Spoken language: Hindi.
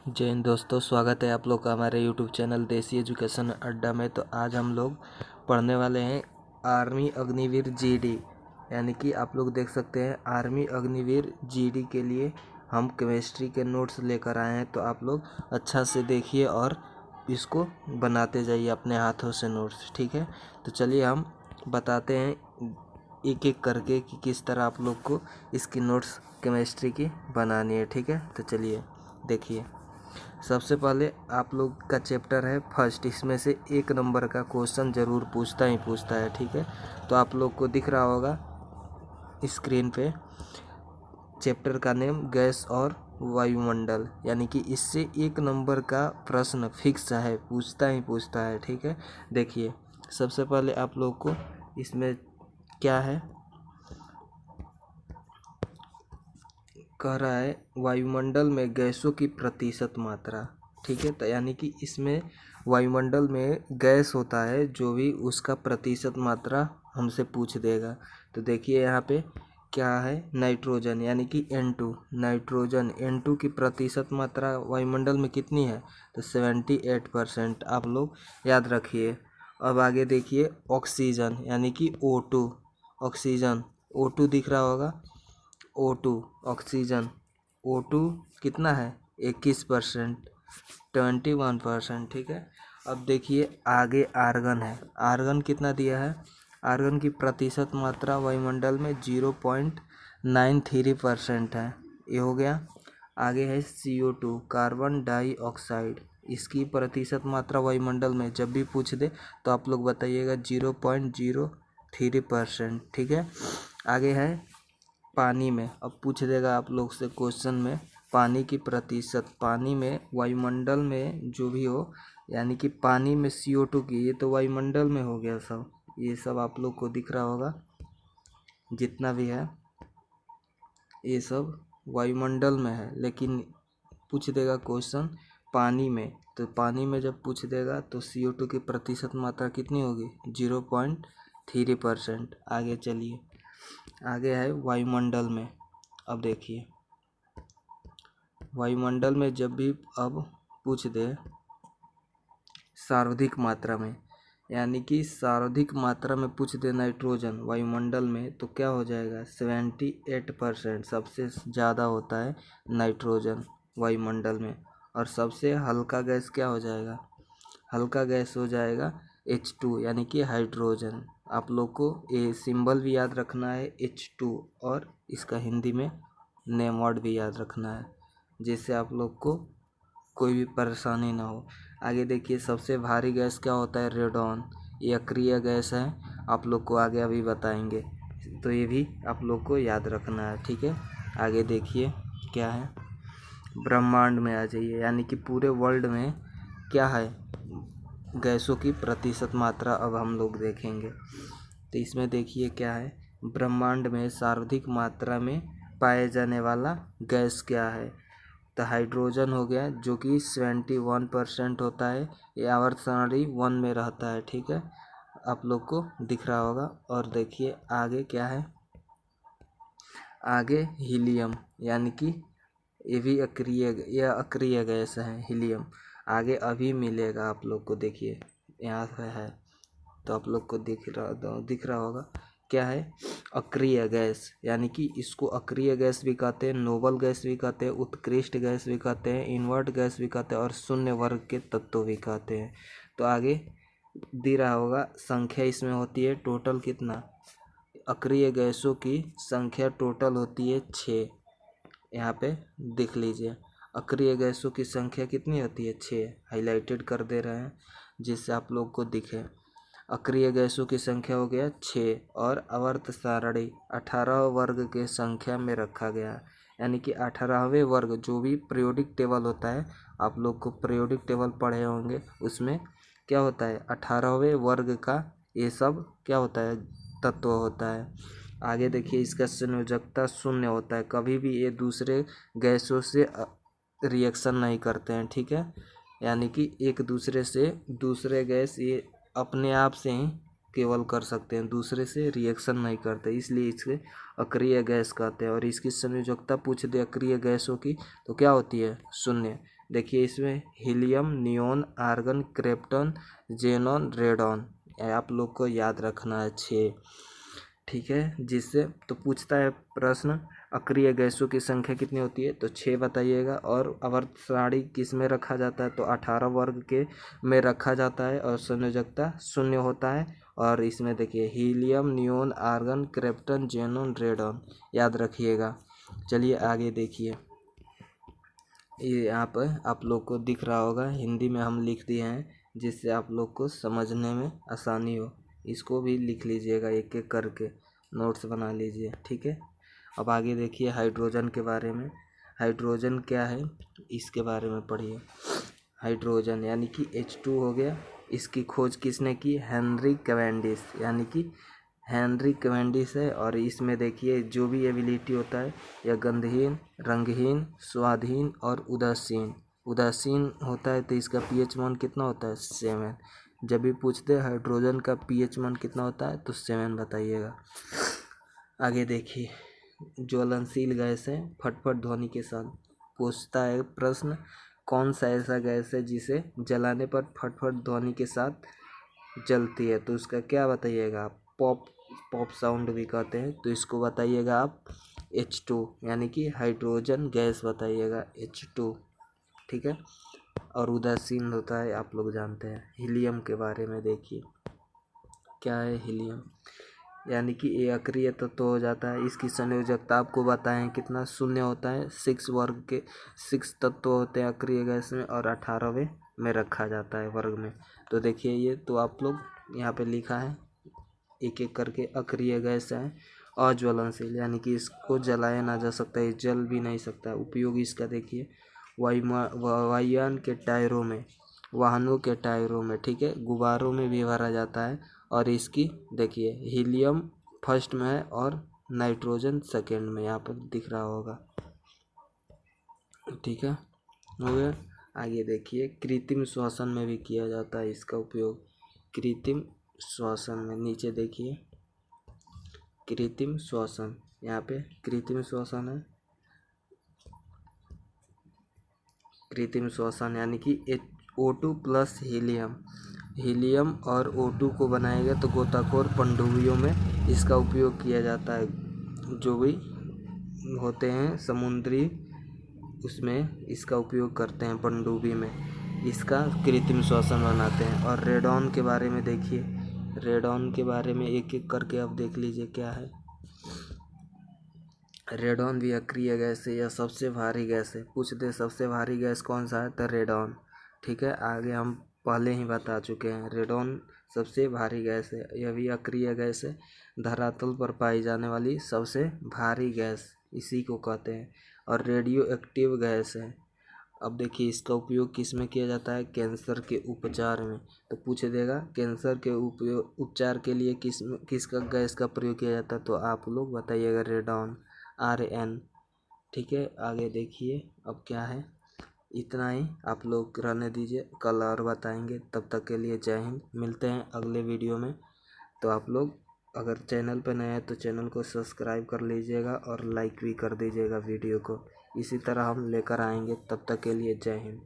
जय हिंद दोस्तों, स्वागत है आप लोग का हमारे यूट्यूब चैनल देसी एजुकेशन अड्डा में। तो आज हम लोग पढ़ने वाले हैं आर्मी अग्निवीर जीडी, यानी कि आप लोग देख सकते हैं आर्मी अग्निवीर जीडी के लिए हम केमिस्ट्री के नोट्स लेकर आए हैं। तो आप लोग अच्छा से देखिए और इसको बनाते जाइए अपने हाथों से नोट्स, ठीक है। तो चलिए हम बताते हैं एक एक करके कि किस तरह आप लोग को इसकी नोट्स केमिस्ट्री की बनानी है, ठीक है। तो चलिए देखिए, सबसे पहले आप लोग का चैप्टर है फर्स्ट। इसमें से 1 नंबर का क्वेश्चन ज़रूर पूछता है, ठीक है। तो आप लोग को दिख रहा होगा स्क्रीन पे चैप्टर का नेम गैस और वायुमंडल, यानी कि इससे 1 नंबर का प्रश्न फिक्स है, पूछता है, ठीक है। देखिए, सबसे पहले आप लोग को इसमें क्या है, कह रहा है वायुमंडल में गैसों की प्रतिशत मात्रा, ठीक है। तो यानी कि इसमें वायुमंडल में गैस होता है, जो भी उसका प्रतिशत मात्रा हमसे पूछ देगा। तो देखिए यहाँ पे क्या है, नाइट्रोजन यानी कि N2, नाइट्रोजन N2 की प्रतिशत मात्रा वायुमंडल में कितनी है, तो 78%। आप लोग याद रखिए। अब आगे देखिए ऑक्सीजन यानी कि O2, ऑक्सीजन O2 दिख रहा होगा, O2 ऑक्सीजन O2 कितना है, 21%, 21%, ठीक है। अब देखिए आगे आर्गन है, आर्गन कितना दिया है, आर्गन की प्रतिशत मात्रा वायुमंडल में 0.93% है, ये हो गया। आगे है CO2 कार्बन डाइऑक्साइड, इसकी प्रतिशत मात्रा वायुमंडल में जब भी पूछ दे तो आप लोग बताइएगा 0.03%, ठीक है। आगे है पानी में, अब पूछ देगा आप लोग से क्वेश्चन में पानी की प्रतिशत, पानी में वायुमंडल में जो भी हो, यानी कि पानी में CO2 की, ये तो वायुमंडल में हो गया सब, ये सब आप लोग को दिख रहा होगा, जितना भी है ये सब वायुमंडल में है। लेकिन पूछ देगा क्वेश्चन पानी में, तो पानी में जब पूछ देगा तो CO2 की प्रतिशत मात्रा कितनी होगी, 0.3%। आगे चलिए, आगे है वायुमंडल में। अब देखिए वायुमंडल में जब भी अब पूछ दे सर्वाधिक मात्रा में, यानी कि सर्वाधिक मात्रा में पूछ दे नाइट्रोजन वायुमंडल में, तो क्या हो जाएगा, 78%, सबसे ज़्यादा होता है नाइट्रोजन वायुमंडल में। और सबसे हल्का गैस क्या हो जाएगा, हल्का गैस हो जाएगा H2, यानी कि हाइड्रोजन। आप लोग को ये सिंबल भी याद रखना है H2, और इसका हिंदी में नेम वर्ड भी याद रखना है, जिससे आप लोग को कोई भी परेशानी ना हो। आगे देखिए सबसे भारी गैस क्या होता है, रेडॉन, ये अक्रिय गैस है, आप लोग को आगे अभी बताएंगे, तो ये भी आप लोग को याद रखना है, ठीक है। आगे देखिए क्या है, ब्रह्मांड में आ जाइए, यानी कि पूरे वर्ल्ड में क्या है, गैसों की प्रतिशत मात्रा अब हम लोग देखेंगे। तो इसमें देखिए क्या है, ब्रह्मांड में सर्वाधिक मात्रा में पाए जाने वाला गैस क्या है, तो हाइड्रोजन हो गया, जो कि 71% होता है, ये आवर्त सारणी 1 में रहता है, ठीक है। आप लोग को दिख रहा होगा। और देखिए आगे क्या है, आगे हीलियम, यानी कि ये भी अक्रिय गैस है हीलियम, आगे अभी मिलेगा आप लोग को, देखिए यहाँ पे है, तो आप लोग को दिख रहा होगा क्या है, अक्रिय गैस, यानी कि इसको अक्रिय गैस भी कहते हैं, नोबल गैस भी कहते हैं, उत्कृष्ट गैस भी कहते हैं, इनवर्ट गैस भी कहते हैं, और शून्य वर्ग के तत्व भी कहते हैं। तो आगे दे रहा होगा संख्या, इसमें होती है टोटल कितना, अक्रिय गैसों की संख्या टोटल होती है 6, यहाँ पे देख लीजिए अक्रिय गैसों की संख्या कितनी होती है, 6, हाईलाइटेड कर दे रहे हैं जिससे आप लोग को दिखे। अक्रिय गैसों की संख्या हो गया 6, और आवर्त सारणी 18 वर्ग के संख्या में रखा गया, यानी कि 18वें वर्ग, जो भी पीरियोडिक टेबल होता है, आप लोग को पीरियोडिक टेबल पढ़े होंगे, उसमें क्या होता है 18वें वर्ग का ये सब क्या होता है, तत्व होता है। आगे देखिए इसका संयोजकता 0 होता है, कभी भी ये दूसरे गैसों से रिएक्शन नहीं करते हैं, ठीक है। यानी कि एक दूसरे से दूसरे गैस ये अपने आप से ही केवल कर सकते हैं, दूसरे से रिएक्शन नहीं करते, इसलिए इसे अक्रिय गैस कहते हैं। और इसकी संयोजकता पूछ दे अक्रिय गैसों की तो क्या होती है, 0। देखिए इसमें helium, neon, argon, krypton, xenon, radon, आप लोग को याद रखना है 6। ठीक है, जिससे तो पूछता है प्रश्न अक्रिय गैसों की संख्या कितनी होती है, तो 6 बताइएगा। और आवर्त सारणी किस में रखा जाता है, तो 18 वर्ग के में रखा जाता है और संयोजकता 0 होता है। और इसमें देखिए helium, neon, argon, krypton, xenon, radon याद रखिएगा। चलिए आगे देखिए, ये यहाँ पर आप लोग को दिख रहा होगा, हिंदी में हम लिख दिए हैं जिससे आप लोग को समझने में आसानी हो। इसको भी लिख लीजिएगा एक एक करके, नोट्स बना लीजिए। ठीक है, अब आगे देखिए हाइड्रोजन के बारे में। हाइड्रोजन क्या है इसके बारे में पढ़िए। हाइड्रोजन यानी कि H2 हो गया। इसकी खोज किसने की, हेनरी कैवेंडिश, यानी कि हेनरी कैवेंडिश है। और इसमें देखिए जो भी एबिलिटी होता है, यह गंधहीन, रंगहीन, स्वादहीन और उदासीन। उदासीन होता है तो इसका pH मान कितना होता है, 7। जब भी पूछते हैं हाइड्रोजन का pH मान कितना होता है तो 7 बताइएगा। आगे देखिए, ज्वलनशील गैस है फटफट ध्वनि के साथ। पूछता है प्रश्न, कौन सा ऐसा गैस है जिसे जलाने पर फटफट ध्वनि के साथ जलती है, तो उसका क्या बताइएगा आप, पॉप साउंड भी कहते हैं। तो इसको बताइएगा आप H2, यानी कि हाइड्रोजन गैस बताइएगा H2। ठीक है, और उदासीन होता है आप लोग जानते हैं। हीलियम के बारे में देखिए, क्या है हीलियम, यानी कि ये अक्रिय तत्व हो जाता है। इसकी संयोजकता आपको बताएं कितना, 0 होता है। 6 वर्ग के 6 तत्व होते हैं अक्रिय गैस में और 18वें में रखा जाता है वर्ग में। तो देखिए ये तो आप लोग यहाँ पे लिखा है एक एक करके। अक्रिय गैस है अज्वलनशील, यानी कि इसको जलाया ना जा सकता है, जल भी नहीं सकता। उपयोग इसका देखिए, वायुयान के टायरों में, वाहनों के टायरों में, ठीक है, गुब्बारों में भी भरा जाता है। और इसकी देखिए हीलियम फर्स्ट में है और नाइट्रोजन सेकेंड में, यहाँ पर दिख रहा होगा। ठीक है, हो गया। आगे देखिए, कृत्रिम श्वसन में भी किया जाता है इसका उपयोग। कृत्रिम श्वसन में नीचे देखिए, कृत्रिम श्वसन, यहाँ पे कृत्रिम श्वसन है। कृत्रिम श्वसन यानी कि O2 प्लस हीलियम, हीलियम और O2 को बनाएगा तो गोताखोर पनडुब्बियों में इसका उपयोग किया जाता है। जो भी होते हैं समुद्री, उसमें इसका उपयोग करते हैं पनडुब्बी में, इसका कृत्रिम श्वसन बनाते हैं। और रेडॉन के बारे में देखिए, रेडॉन के बारे में एक एक करके आप देख लीजिए क्या है। रेडॉन भी अक्रिय गैस है, यह सबसे भारी गैस है। पूछ दे सबसे भारी गैस कौन सा है, तो रेडॉन। ठीक है, आगे हम पहले ही बता चुके हैं, रेडॉन सबसे भारी गैस है। यह भी अक्रिय गैस है, धरातल पर पाई जाने वाली सबसे भारी गैस इसी को कहते हैं। और रेडियो एक्टिव गैस है। अब देखिए इसका उपयोग किस में किया जाता है, कैंसर के उपचार में। तो पूछ देगा कैंसर के उपचार के लिए किसका गैस का प्रयोग किया जाता है, तो आप लोग बताइएगा रेडॉन, RN। ठीक है, आगे देखिए अब क्या है। इतना ही आप लोग रहने दीजिए, कल और बताएंगे। तब तक के लिए जय हिंद, मिलते हैं अगले वीडियो में। तो आप लोग अगर चैनल पर नए हैं तो चैनल को सब्सक्राइब कर लीजिएगा और लाइक भी कर दीजिएगा वीडियो को। इसी तरह हम लेकर आएंगे, तब तक के लिए जय हिंद।